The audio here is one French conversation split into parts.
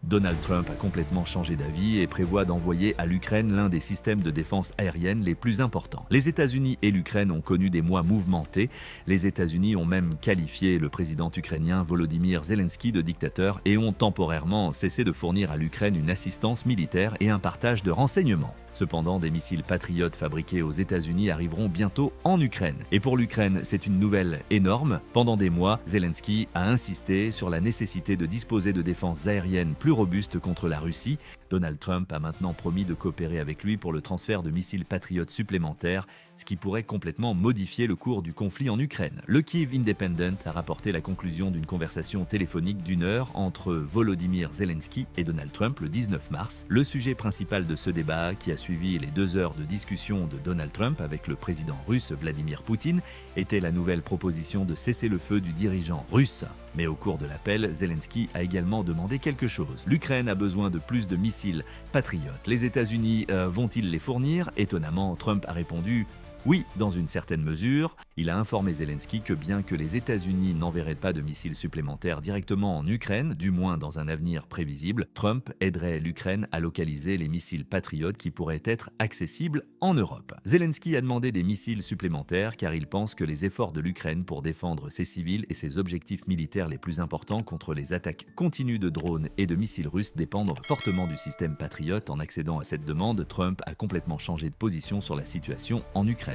Donald Trump a complètement changé d'avis et prévoit d'envoyer à l'Ukraine l'un des systèmes de défense aérienne les plus importants. Les États-Unis et l'Ukraine ont connu des mois mouvementés. Les États-Unis ont même qualifié le président ukrainien Volodymyr Zelensky de dictateur et ont temporairement cessé de fournir à l'Ukraine une assistance militaire et un partage de renseignements. Cependant, des missiles Patriot fabriqués aux États-Unis arriveront bientôt en Ukraine. Et pour l'Ukraine, c'est une nouvelle énorme. Pendant des mois, Zelensky a insisté sur la nécessité de disposer de défenses aériennes plus robustes contre la Russie. Donald Trump a maintenant promis de coopérer avec lui pour le transfert de missiles Patriot supplémentaires, ce qui pourrait complètement modifier le cours du conflit en Ukraine. Le Kyiv Independent a rapporté la conclusion d'une conversation téléphonique d'1 heure entre Volodymyr Zelensky et Donald Trump le 19 mars. Le sujet principal de ce débat, qui a suivi les 2 heures de discussion de Donald Trump avec le président russe Vladimir Poutine, était la nouvelle proposition de cessez-le-feu du dirigeant russe. Mais au cours de l'appel, Zelensky a également demandé quelque chose. L'Ukraine a besoin de plus de missiles Patriot. Les États-Unis vont-ils les fournir? Étonnamment, Trump a répondu oui, dans une certaine mesure. Il a informé Zelensky que bien que les États-Unis n'enverraient pas de missiles supplémentaires directement en Ukraine, du moins dans un avenir prévisible, Trump aiderait l'Ukraine à localiser les missiles Patriot qui pourraient être accessibles en Europe. Zelensky a demandé des missiles supplémentaires car il pense que les efforts de l'Ukraine pour défendre ses civils et ses objectifs militaires les plus importants contre les attaques continues de drones et de missiles russes dépendent fortement du système Patriot. En accédant à cette demande, Trump a complètement changé de position sur la situation en Ukraine.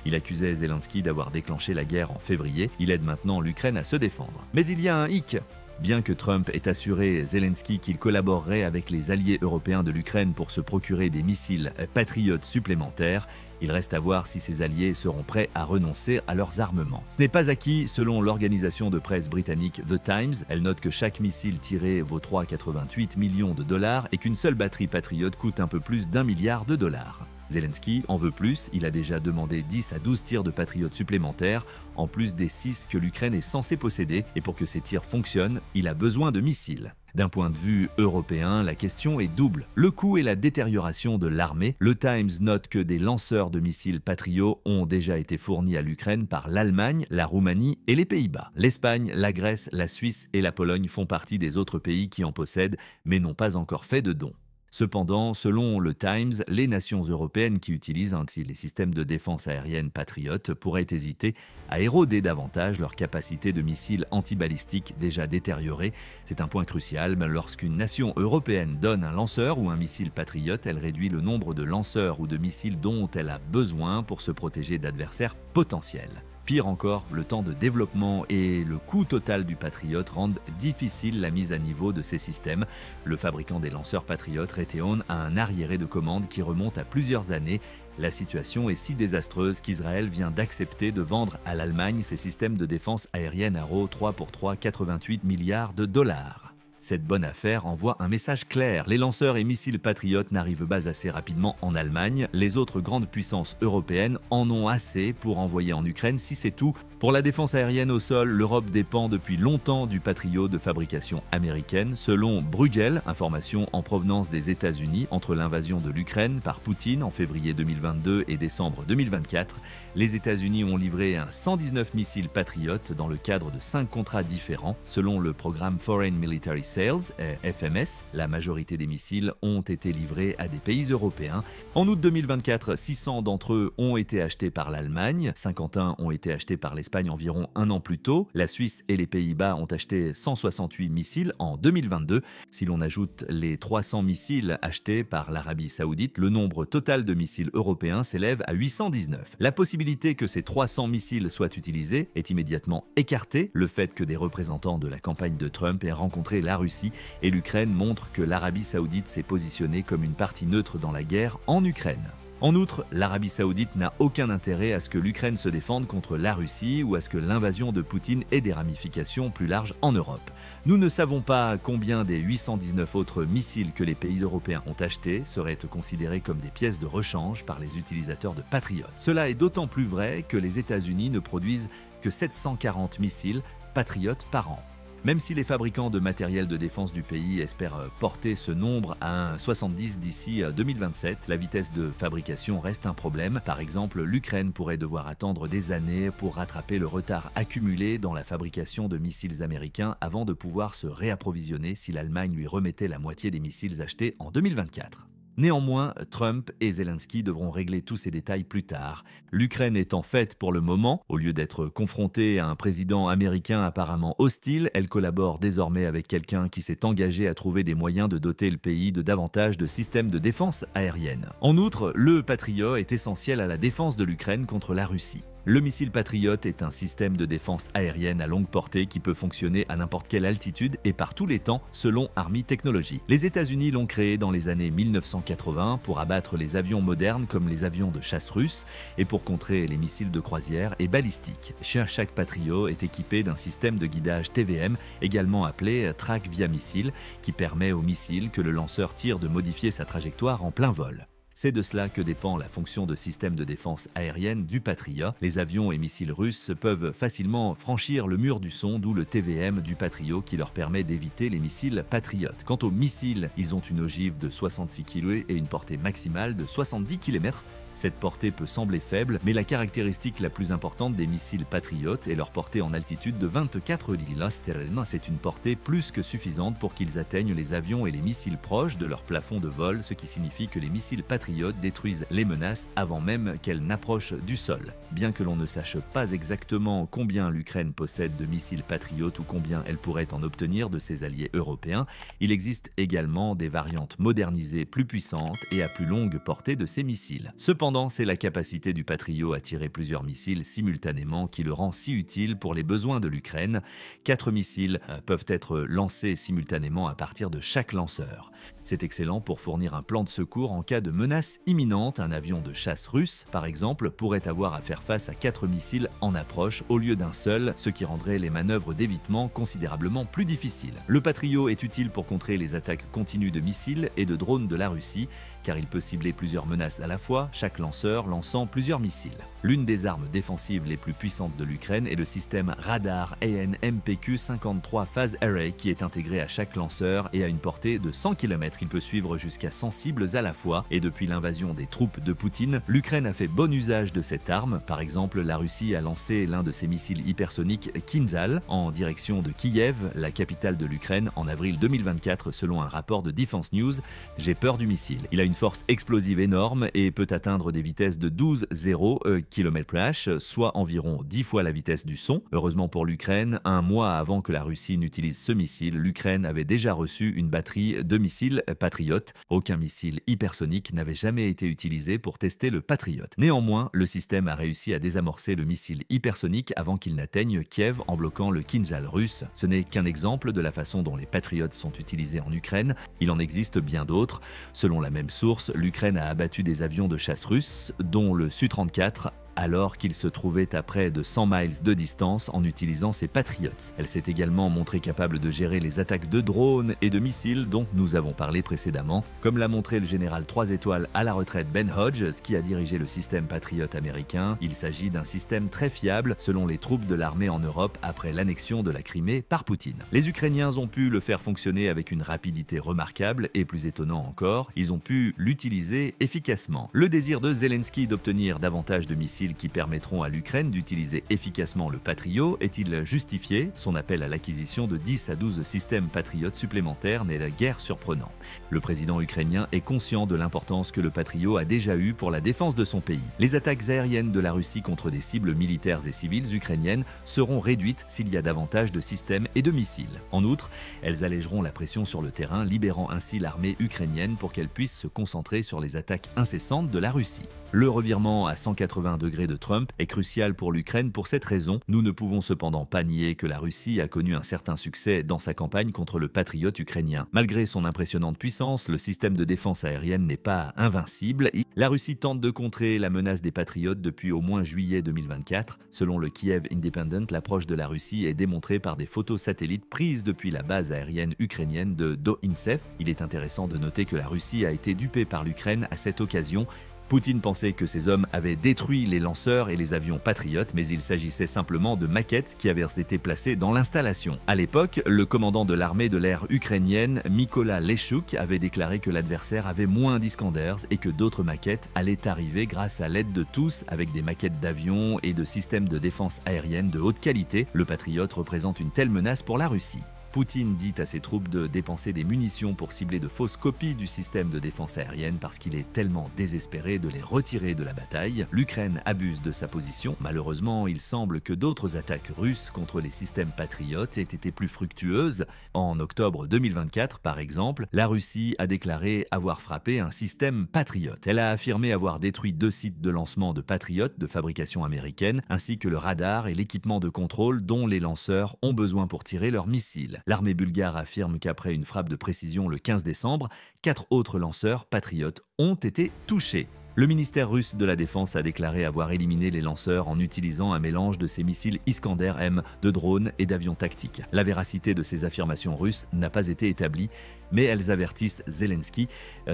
Il accusait Zelensky d'avoir déclenché la guerre en février. Il aide maintenant l'Ukraine à se défendre. Mais il y a un hic. Bien que Trump ait assuré Zelensky qu'il collaborerait avec les alliés européens de l'Ukraine pour se procurer des missiles Patriot supplémentaires, il reste à voir si ces alliés seront prêts à renoncer à leurs armements. Ce n'est pas acquis selon l'organisation de presse britannique The Times. Elle note que chaque missile tiré vaut 3,88 millions de dollars et qu'une seule batterie Patriot coûte un peu plus d'1 milliard de dollars. Zelensky en veut plus, il a déjà demandé 10 à 12 tirs de Patriot supplémentaires, en plus des 6 que l'Ukraine est censée posséder, et pour que ces tirs fonctionnent, il a besoin de missiles. D'un point de vue européen, la question est double. Le coût et la détérioration de l'armée. Le Times note que des lanceurs de missiles Patriot ont déjà été fournis à l'Ukraine par l'Allemagne, la Roumanie et les Pays-Bas. L'Espagne, la Grèce, la Suisse et la Pologne font partie des autres pays qui en possèdent, mais n'ont pas encore fait de dons. Cependant, selon le Times, les nations européennes qui utilisent les systèmes de défense aérienne Patriot pourraient hésiter à éroder davantage leur capacité de missiles antibalistiques déjà détériorée. C'est un point crucial, mais lorsqu'une nation européenne donne un lanceur ou un missile Patriot, elle réduit le nombre de lanceurs ou de missiles dont elle a besoin pour se protéger d'adversaires potentiels. Pire encore, le temps de développement et le coût total du Patriot rendent difficile la mise à niveau de ces systèmes. Le fabricant des lanceurs Patriot, Raytheon, a un arriéré de commandes qui remonte à plusieurs années. La situation est si désastreuse qu'Israël vient d'accepter de vendre à l'Allemagne ses systèmes de défense aérienne Arrow 3 pour 88 milliards de dollars. Cette bonne affaire envoie un message clair. Les lanceurs et missiles Patriot n'arrivent pas assez rapidement en Allemagne. Les autres grandes puissances européennes en ont assez pour envoyer en Ukraine si c'est tout. Pour la défense aérienne au sol, l'Europe dépend depuis longtemps du Patriot de fabrication américaine. Selon Bruegel, information en provenance des États-Unis, entre l'invasion de l'Ukraine par Poutine en février 2022 et décembre 2024, les États-Unis ont livré un 119 missiles Patriot dans le cadre de 5 contrats différents. Selon le programme Foreign Military Sales, FMS, la majorité des missiles ont été livrés à des pays européens. En août 2024, 600 d'entre eux ont été achetés par l'Allemagne, 51 ont été achetés par l'Espagne environ un an plus tôt. La Suisse et les Pays-Bas ont acheté 168 missiles en 2022. Si l'on ajoute les 300 missiles achetés par l'Arabie Saoudite, le nombre total de missiles européens s'élève à 819. La possibilité que ces 300 missiles soient utilisés est immédiatement écartée. Le fait que des représentants de la campagne de Trump aient rencontré la Russie et l'Ukraine montre que l'Arabie Saoudite s'est positionnée comme une partie neutre dans la guerre en Ukraine. En outre, l'Arabie Saoudite n'a aucun intérêt à ce que l'Ukraine se défende contre la Russie ou à ce que l'invasion de Poutine ait des ramifications plus larges en Europe. Nous ne savons pas combien des 819 autres missiles que les pays européens ont achetés seraient considérés comme des pièces de rechange par les utilisateurs de Patriot. Cela est d'autant plus vrai que les États-Unis ne produisent que 740 missiles Patriot par an. Même si les fabricants de matériel de défense du pays espèrent porter ce nombre à un 70 d'ici 2027, la vitesse de fabrication reste un problème. Par exemple, l'Ukraine pourrait devoir attendre des années pour rattraper le retard accumulé dans la fabrication de missiles américains avant de pouvoir se réapprovisionner si l'Allemagne lui remettait la moitié des missiles achetés en 2024. Néanmoins, Trump et Zelensky devront régler tous ces détails plus tard. L'Ukraine étant faite pour le moment, au lieu d'être confrontée à un président américain apparemment hostile, elle collabore désormais avec quelqu'un qui s'est engagé à trouver des moyens de doter le pays de davantage de systèmes de défense aérienne. En outre, le Patriot est essentiel à la défense de l'Ukraine contre la Russie. Le missile Patriot est un système de défense aérienne à longue portée qui peut fonctionner à n'importe quelle altitude et par tous les temps selon Army Technology. Les États-Unis l'ont créé dans les années 1980 pour abattre les avions modernes comme les avions de chasse russes et pour contrer les missiles de croisière et balistiques. Chaque Patriot est équipé d'un système de guidage TVM, également appelé track via missile, qui permet au missile que le lanceur tire de modifier sa trajectoire en plein vol. C'est de cela que dépend la fonction de système de défense aérienne du Patriot. Les avions et missiles russes peuvent facilement franchir le mur du son, d'où le TVM du Patriot qui leur permet d'éviter les missiles Patriot. Quant aux missiles, ils ont une ogive de 66 kg et une portée maximale de 70 km. Cette portée peut sembler faible, mais la caractéristique la plus importante des missiles Patriot est leur portée en altitude de 24 km. C'est une portée plus que suffisante pour qu'ils atteignent les avions et les missiles proches de leur plafond de vol, ce qui signifie que les missiles Patriot détruisent les menaces avant même qu'elles n'approchent du sol. Bien que l'on ne sache pas exactement combien l'Ukraine possède de missiles Patriot ou combien elle pourrait en obtenir de ses alliés européens, il existe également des variantes modernisées plus puissantes et à plus longue portée de ces missiles. Cependant, c'est la capacité du Patriot à tirer plusieurs missiles simultanément qui le rend si utile pour les besoins de l'Ukraine. 4 missiles peuvent être lancés simultanément à partir de chaque lanceur. C'est excellent pour fournir un plan de secours en cas de menace imminente. Un avion de chasse russe, par exemple, pourrait avoir à faire face à 4 missiles en approche au lieu d'un seul, ce qui rendrait les manœuvres d'évitement considérablement plus difficiles. Le Patriot est utile pour contrer les attaques continues de missiles et de drones de la Russie, car il peut cibler plusieurs menaces à la fois, chaque lanceur lançant plusieurs missiles. L'une des armes défensives les plus puissantes de l'Ukraine est le système radar AN/MPQ-53 Phase Array qui est intégré à chaque lanceur et à une portée de 100 km. Il peut suivre jusqu'à 100 cibles à la fois et depuis l'invasion des troupes de Poutine, l'Ukraine a fait bon usage de cette arme. Par exemple, la Russie a lancé l'un de ses missiles hypersoniques Kinzhal en direction de Kiev, la capitale de l'Ukraine, en avril 2024 selon un rapport de Defense News. J'ai peur du missile. Il a une force explosive énorme et peut atteindre des vitesses de 12,0 km/h, soit environ 10 fois la vitesse du son. Heureusement pour l'Ukraine, un mois avant que la Russie n'utilise ce missile, l'Ukraine avait déjà reçu une batterie de missiles Patriot. Aucun missile hypersonique n'avait jamais été utilisé pour tester le Patriot. Néanmoins, le système a réussi à désamorcer le missile hypersonique avant qu'il n'atteigne Kiev en bloquant le Kinzhal russe. Ce n'est qu'un exemple de la façon dont les Patriots sont utilisés en Ukraine. Il en existe bien d'autres. Selon la même source, l'Ukraine a abattu des avions de chasse russes, dont le Su-34, alors qu'il se trouvait à près de 100 miles de distance en utilisant ses Patriots. Elle s'est également montrée capable de gérer les attaques de drones et de missiles dont nous avons parlé précédemment, comme l'a montré le général 3 étoiles à la retraite Ben Hodges, qui a dirigé le système Patriot américain. Il s'agit d'un système très fiable selon les troupes de l'armée en Europe après l'annexion de la Crimée par Poutine. Les Ukrainiens ont pu le faire fonctionner avec une rapidité remarquable et plus étonnant encore, ils ont pu l'utiliser efficacement. Le désir de Zelensky d'obtenir davantage de missiles qui permettront à l'Ukraine d'utiliser efficacement le Patriot est-il justifié? Son appel à l'acquisition de 10 à 12 systèmes Patriot supplémentaires n'est guère surprenant. Le président ukrainien est conscient de l'importance que le Patriot a déjà eue pour la défense de son pays. Les attaques aériennes de la Russie contre des cibles militaires et civiles ukrainiennes seront réduites s'il y a davantage de systèmes et de missiles. En outre, elles allégeront la pression sur le terrain, libérant ainsi l'armée ukrainienne pour qu'elle puisse se concentrer sur les attaques incessantes de la Russie. Le revirement à 180 degrés de Trump est crucial pour l'Ukraine pour cette raison. Nous ne pouvons cependant pas nier que la Russie a connu un certain succès dans sa campagne contre le Patriot ukrainien. Malgré son impressionnante puissance, le système de défense aérienne n'est pas invincible. La Russie tente de contrer la menace des Patriotes depuis au moins juillet 2024. Selon le Kiev Independent, l'approche de la Russie est démontrée par des photos satellites prises depuis la base aérienne ukrainienne de Dointsev. Il est intéressant de noter que la Russie a été dupée par l'Ukraine à cette occasion. Poutine pensait que ses hommes avaient détruit les lanceurs et les avions patriotes, mais il s'agissait simplement de maquettes qui avaient été placées dans l'installation. À l'époque, le commandant de l'armée de l'air ukrainienne, Mykola Leshchuk, avait déclaré que l'adversaire avait moins d'Iskanders et que d'autres maquettes allaient arriver grâce à l'aide de tous, avec des maquettes d'avions et de systèmes de défense aérienne de haute qualité. Le Patriot représente une telle menace pour la Russie. Poutine dit à ses troupes de dépenser des munitions pour cibler de fausses copies du système de défense aérienne parce qu'il est tellement désespéré de les retirer de la bataille. L'Ukraine abuse de sa position. Malheureusement, il semble que d'autres attaques russes contre les systèmes patriotes aient été plus fructueuses. En octobre 2024, par exemple, la Russie a déclaré avoir frappé un système patriote. Elle a affirmé avoir détruit 2 sites de lancement de patriotes de fabrication américaine, ainsi que le radar et l'équipement de contrôle dont les lanceurs ont besoin pour tirer leurs missiles. L'armée bulgare affirme qu'après une frappe de précision le 15 décembre, 4 autres lanceurs patriotes ont été touchés. Le ministère russe de la Défense a déclaré avoir éliminé les lanceurs en utilisant un mélange de ces missiles Iskander-M, de drones et d'avions tactiques. La véracité de ces affirmations russes n'a pas été établie, mais elles avertissent Zelensky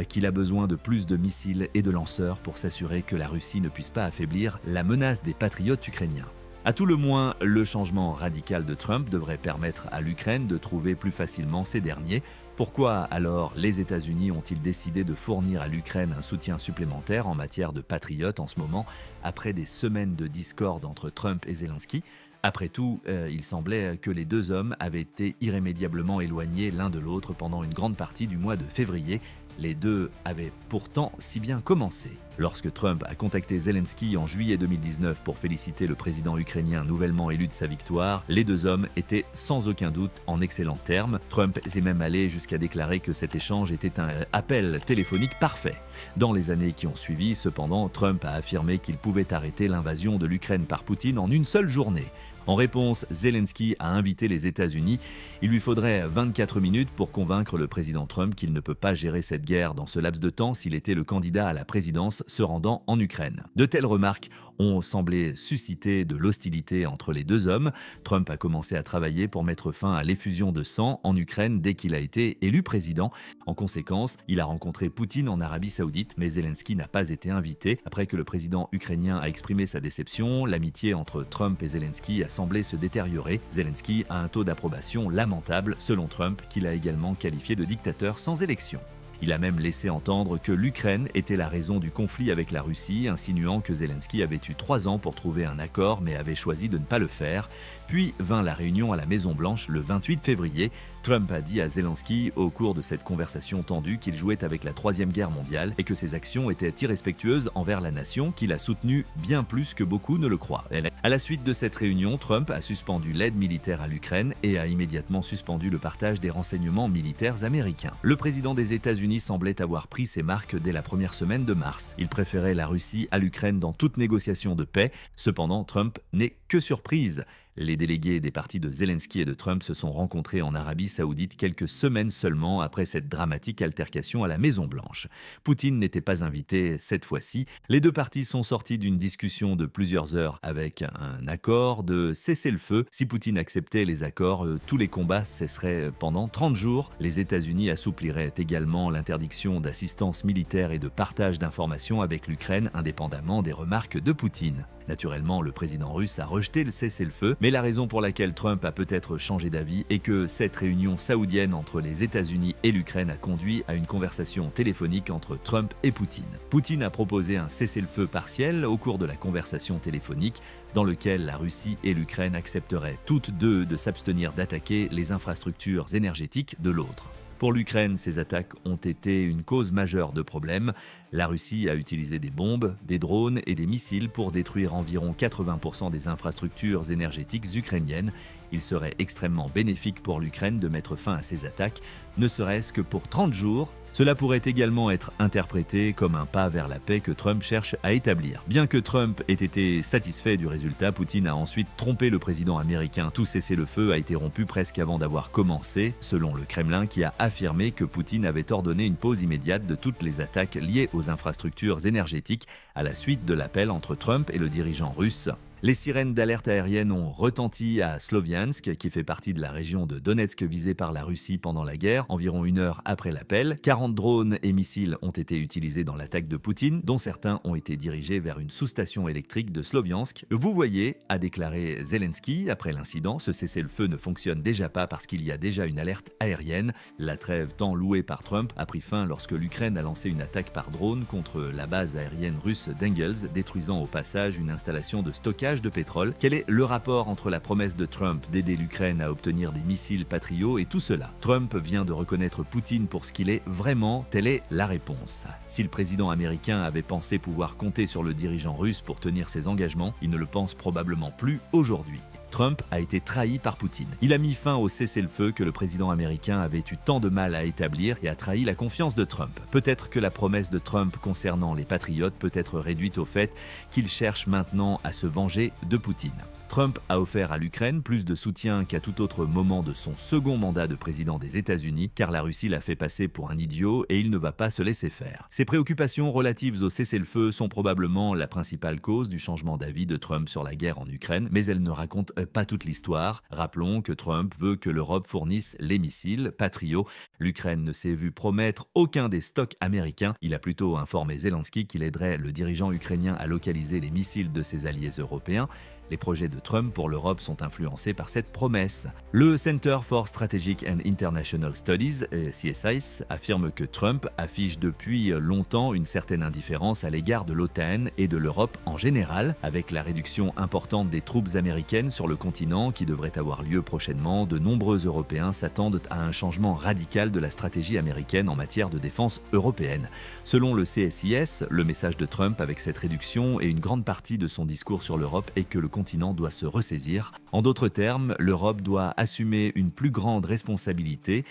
qu'il a besoin de plus de missiles et de lanceurs pour s'assurer que la Russie ne puisse pas affaiblir la menace des patriotes ukrainiens. À tout le moins, le changement radical de Trump devrait permettre à l'Ukraine de trouver plus facilement ces derniers. Pourquoi alors les États-Unis ont-ils décidé de fournir à l'Ukraine un soutien supplémentaire en matière de patriotes en ce moment, après des semaines de discorde entre Trump et Zelensky ? Après tout, il semblait que les deux hommes avaient été irrémédiablement éloignés l'un de l'autre pendant une grande partie du mois de février. Les deux avaient pourtant si bien commencé. Lorsque Trump a contacté Zelensky en juillet 2019 pour féliciter le président ukrainien nouvellement élu de sa victoire, les deux hommes étaient sans aucun doute en excellents termes. Trump est même allé jusqu'à déclarer que cet échange était un appel téléphonique parfait. Dans les années qui ont suivi, cependant, Trump a affirmé qu'il pouvait arrêter l'invasion de l'Ukraine par Poutine en une seule journée. En réponse, Zelensky a invité les États-Unis. Il lui faudrait 24 minutes pour convaincre le président Trump qu'il ne peut pas gérer cette guerre dans ce laps de temps s'il était le candidat à la présidence se rendant en Ukraine. De telles remarques ont semblé susciter de l'hostilité entre les deux hommes. Trump a commencé à travailler pour mettre fin à l'effusion de sang en Ukraine dès qu'il a été élu président. En conséquence, il a rencontré Poutine en Arabie Saoudite, mais Zelensky n'a pas été invité. Après que le président ukrainien a exprimé sa déception, l'amitié entre Trump et Zelensky a semblé se détériorer. Zelensky a un taux d'approbation lamentable, selon Trump, qu'il a également qualifié de dictateur sans élection. Il a même laissé entendre que l'Ukraine était la raison du conflit avec la Russie, insinuant que Zelensky avait eu 3 ans pour trouver un accord mais avait choisi de ne pas le faire. Puis vint la réunion à la Maison-Blanche le 28 février. Trump a dit à Zelensky au cours de cette conversation tendue qu'il jouait avec la Troisième Guerre mondiale et que ses actions étaient irrespectueuses envers la nation qu'il a soutenue bien plus que beaucoup ne le croient. À la suite de cette réunion, Trump a suspendu l'aide militaire à l'Ukraine et a immédiatement suspendu le partage des renseignements militaires américains. Le président des États-Unis semblait avoir pris ses marques dès la première semaine de mars. Il préférait la Russie à l'Ukraine dans toute négociation de paix. Cependant, Trump n'est que surprise. Les délégués des partis de Zelensky et de Trump se sont rencontrés en Arabie Saoudite quelques semaines seulement après cette dramatique altercation à la Maison-Blanche. Poutine n'était pas invité cette fois-ci. Les deux parties sont sortis d'une discussion de plusieurs heures avec un accord de cessez-le-feu. Si Poutine acceptait les accords, tous les combats cesseraient pendant 30 jours. Les États-Unis assoupliraient également l'interdiction d'assistance militaire et de partage d'informations avec l'Ukraine, indépendamment des remarques de Poutine. Naturellement, le président russe a rejeté le cessez-le-feu, mais la raison pour laquelle Trump a peut-être changé d'avis est que cette réunion saoudienne entre les États-Unis et l'Ukraine a conduit à une conversation téléphonique entre Trump et Poutine. Poutine a proposé un cessez-le-feu partiel au cours de la conversation téléphonique, dans lequel la Russie et l'Ukraine accepteraient toutes deux de s'abstenir d'attaquer les infrastructures énergétiques de l'autre. Pour l'Ukraine, ces attaques ont été une cause majeure de problèmes. La Russie a utilisé des bombes, des drones et des missiles pour détruire environ 80% des infrastructures énergétiques ukrainiennes. Il serait extrêmement bénéfique pour l'Ukraine de mettre fin à ces attaques, ne serait-ce que pour 30 jours. Cela pourrait également être interprété comme un pas vers la paix que Trump cherche à établir. Bien que Trump ait été satisfait du résultat, Poutine a ensuite trompé le président américain. Tout cessez-le-feu a été rompu presque avant d'avoir commencé, selon le Kremlin qui a affirmé que Poutine avait ordonné une pause immédiate de toutes les attaques liées aux infrastructures énergétiques à la suite de l'appel entre Trump et le dirigeant russe. Les sirènes d'alerte aérienne ont retenti à Sloviansk, qui fait partie de la région de Donetsk visée par la Russie pendant la guerre, environ 1 heure après l'appel. 40 drones et missiles ont été utilisés dans l'attaque de Poutine, dont certains ont été dirigés vers une sous-station électrique de Sloviansk. Vous voyez, a déclaré Zelensky après l'incident, ce cessez-le-feu ne fonctionne déjà pas parce qu'il y a déjà une alerte aérienne. La trêve tant louée par Trump a pris fin lorsque l'Ukraine a lancé une attaque par drone contre la base aérienne russe d'Engels, détruisant au passage une installation de stockage de pétrole. Quel est le rapport entre la promesse de Trump d'aider l'Ukraine à obtenir des missiles Patriot et tout cela? Trump vient de reconnaître Poutine pour ce qu'il est vraiment, telle est la réponse. Si le président américain avait pensé pouvoir compter sur le dirigeant russe pour tenir ses engagements, il ne le pense probablement plus aujourd'hui. Trump a été trahi par Poutine. Il a mis fin au cessez-le-feu que le président américain avait eu tant de mal à établir et a trahi la confiance de Trump. Peut-être que la promesse de Trump concernant les patriotes peut être réduite au fait qu'il cherche maintenant à se venger de Poutine. Trump a offert à l'Ukraine plus de soutien qu'à tout autre moment de son second mandat de président des États-Unis, car la Russie l'a fait passer pour un idiot et il ne va pas se laisser faire. Ses préoccupations relatives au cessez-le-feu sont probablement la principale cause du changement d'avis de Trump sur la guerre en Ukraine, mais elles ne racontent pas toute l'histoire. Rappelons que Trump veut que l'Europe fournisse les missiles Patriot. L'Ukraine ne s'est vue promettre aucun des stocks américains. Il a plutôt informé Zelensky qu'il aiderait le dirigeant ukrainien à localiser les missiles de ses alliés européens. Les projets de Trump pour l'Europe sont influencés par cette promesse. Le Center for Strategic and International Studies, CSIS, affirme que Trump affiche depuis longtemps une certaine indifférence à l'égard de l'OTAN et de l'Europe en général. Avec la réduction importante des troupes américaines sur le continent qui devrait avoir lieu prochainement, de nombreux Européens s'attendent à un changement radical de la stratégie américaine en matière de défense européenne. Selon le CSIS, le message de Trump avec cette réduction et une grande partie de son discours sur l'Europe est que le continent doit se ressaisir. En d'autres termes, l'Europe doit assumer une plus grande responsabilité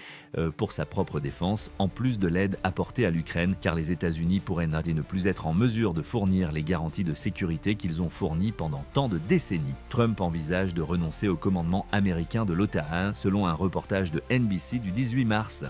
pour sa propre défense, en plus de l'aide apportée à l'Ukraine, car les États-Unis pourraient ne plus être en mesure de fournir les garanties de sécurité qu'ils ont fournies pendant tant de décennies. Trump envisage de renoncer au commandement américain de l'OTAN, selon un reportage de NBC du 18 mars.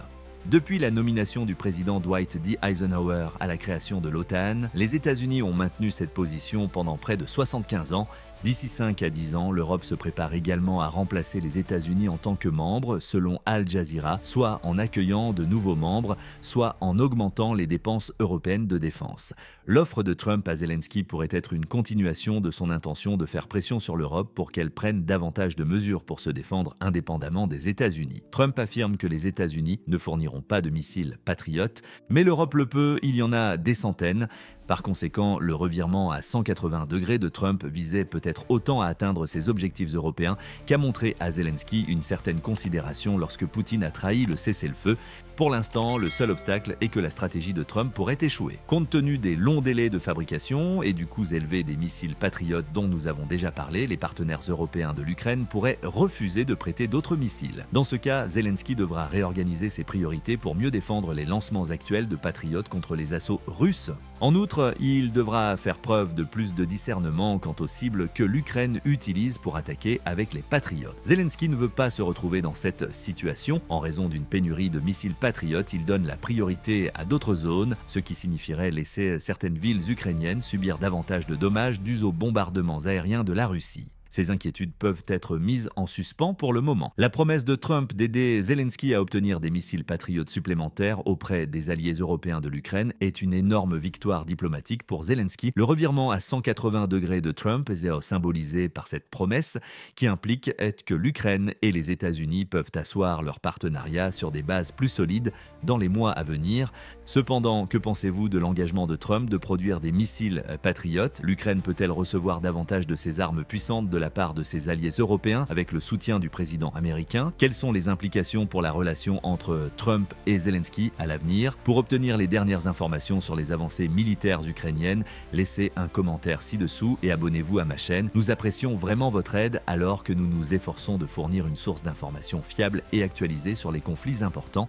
Depuis la nomination du président Dwight D. Eisenhower à la création de l'OTAN, les États-Unis ont maintenu cette position pendant près de 75 ans. D'ici 5 à 10 ans, l'Europe se prépare également à remplacer les États-Unis en tant que membre, selon Al Jazeera, soit en accueillant de nouveaux membres, soit en augmentant les dépenses européennes de défense. L'offre de Trump à Zelensky pourrait être une continuation de son intention de faire pression sur l'Europe pour qu'elle prenne davantage de mesures pour se défendre indépendamment des États-Unis. Trump affirme que les États-Unis ne fourniront pas de missiles Patriot, mais l'Europe le peut, il y en a des centaines. Par conséquent, le revirement à 180 degrés de Trump visait peut-être autant à atteindre ses objectifs européens qu'à montrer à Zelensky une certaine considération lorsque Poutine a trahi le cessez-le-feu. Pour l'instant, le seul obstacle est que la stratégie de Trump pourrait échouer. Compte tenu des longs délais de fabrication et du coût élevé des missiles Patriot dont nous avons déjà parlé, les partenaires européens de l'Ukraine pourraient refuser de prêter d'autres missiles. Dans ce cas, Zelensky devra réorganiser ses priorités pour mieux défendre les lancements actuels de Patriot contre les assauts russes. En outre, il devra faire preuve de plus de discernement quant aux cibles que l'Ukraine utilise pour attaquer avec les Patriots. Zelensky ne veut pas se retrouver dans cette situation. En raison d'une pénurie de missiles Patriot, il donne la priorité à d'autres zones, ce qui signifierait laisser certaines villes ukrainiennes subir davantage de dommages dus aux bombardements aériens de la Russie. Ces inquiétudes peuvent être mises en suspens pour le moment. La promesse de Trump d'aider Zelensky à obtenir des missiles Patriot supplémentaires auprès des alliés européens de l'Ukraine est une énorme victoire diplomatique pour Zelensky. Le revirement à 180 degrés de Trump est symbolisé par cette promesse qui implique que l'Ukraine et les États-Unis peuvent asseoir leur partenariat sur des bases plus solides dans les mois à venir. Cependant, que pensez-vous de l'engagement de Trump de produire des missiles Patriot? L'Ukraine peut-elle recevoir davantage de ces armes puissantes de la part de ses alliés européens avec le soutien du président américain? Quelles sont les implications pour la relation entre Trump et Zelensky à l'avenir? Pour obtenir les dernières informations sur les avancées militaires ukrainiennes, laissez un commentaire ci-dessous et abonnez-vous à ma chaîne. Nous apprécions vraiment votre aide alors que nous nous efforçons de fournir une source d'informations fiable et actualisée sur les conflits importants.